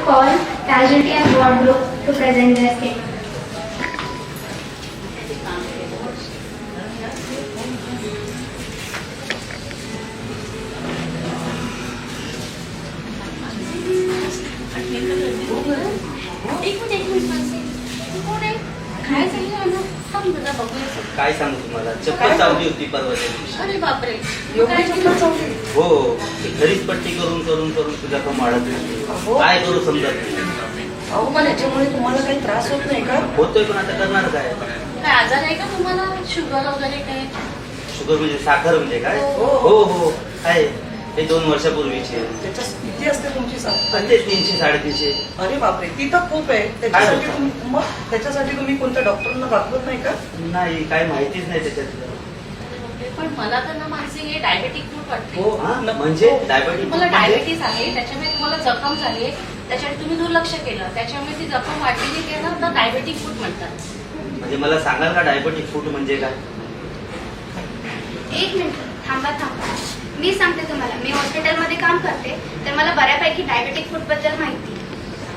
call casualty and ward group to present their statement. काय सांगू तुम्हाला, चप्पल चावली होती परवा दिवशी. अरे बापरे, हो, ती घरीच पट्टी करून करून करून तुझा तो माडत नाही. काय करू समजत नाही. अहो पण याच्यामुळे तुम्हाला काही त्रास होत नाही का? होतोय पण आता करणार काय. काय आजार आहे का तुम्हाला? शुगर वगैरे काय? शुगर म्हणजे साखर म्हणजे काय? हो. हो हो आहे. हे 2 वर्षापूर्वीचे. त्याच्यात किती असते तुमची साखर? ते 300 350. अरे बापरे, ती तर खूप आहे. त्याच्यासाठी तुम्ही कोणत्या डॉक्टरना दाखवत नाही का? नाही, काय माहितीच नाही त्याच्यातलं. पण मला तर ना मानसिक हे डायबेटिक फूड वाटते. हो हा, म्हणजे डायबिटीज. मला डायबिटीस आहे, त्याच्यामुळे तुम्हाला जखम झाली आहे, त्याच्यामुळे तुम्ही दुर्लक्ष केलं, त्याच्यामुळे ती जखम वाढलेली ते ना तर डायबेटिक फूड म्हणतात. म्हणजे मला सांगाल का डायबिटीज फूड म्हणजे काय? एक मिनिट थांबा. मी सांगते तुम्हाला. मी हॉस्पिटलमध्ये काम करते, तर मला बऱ्यापैकी डायबेटिक फूड बद्दल माहिती.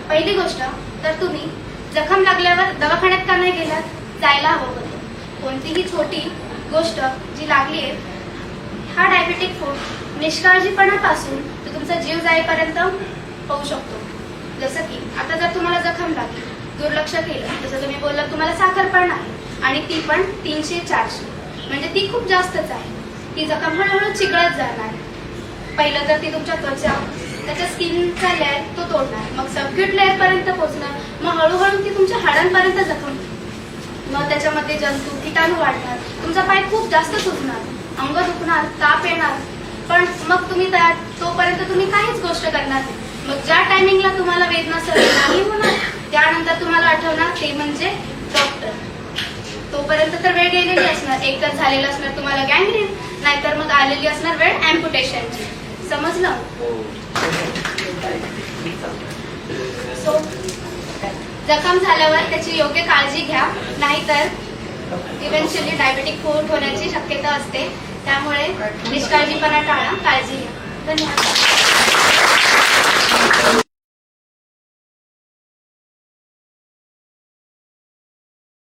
पहिली गोष्ट तर तुम्ही जखम लागल्यावर दवाखान्यात का नाही गेलात? जायला हवं होतं. कोणतीही छोटी गोष्ट जी लागली आहे, हा डायबेटिक फूड निष्काळजीपणापासून तर तुमचा जीव जाईपर्यंत होऊ शकतो. जसं की आता जर तुम्हाला जखम लागली, दुर्लक्ष केलं, जसं तुम्ही बोललात तुम्हाला साखर पण आहे आणि ती पण 300 400, म्हणजे ती खूप जास्तच आहे. ती जखम हळूहळू चिघळत जाणार. पहिलं तर ती तुमच्या त्वचा, त्याच्या स्किनचा लेअर तो तोडणार, मग सबक्यूट लेअर पर्यंत पोहोचणार, मग हळूहळू ती तुमच्या हाडांपर्यंत जखम, मग त्याच्यामध्ये जंतू किटाणू वाढणार, तुमचा पाय खूप जास्त सुजणार, अंग दुखणार, ताप येणार. पण मग तुम्ही तोपर्यंत तुम्ही काहीच गोष्ट करणार नाही. मग ज्या टायमिंगला तुम्हाला वेदना सहन नाही होणार, त्यानंतर तुम्हाला आठवणार ते म्हणजे डॉक्टर. तोपर्यंत तर वेळ गेलेली असणार. एक तर झालेलं असणार तुम्हाला गँग्रीन, नाहीतर मग आलेली असणार वेळ अँप्युटेशनची. समजलं? सो जखम झाल्यावर त्याची योग्य काळजी घ्या, नाहीतर इव्हेंच्युअली डायबेटिक फूड होण्याची शक्यता असते. त्यामुळे निष्काळजीपणा टाळा, काळजी घ्या. धन्यवाद.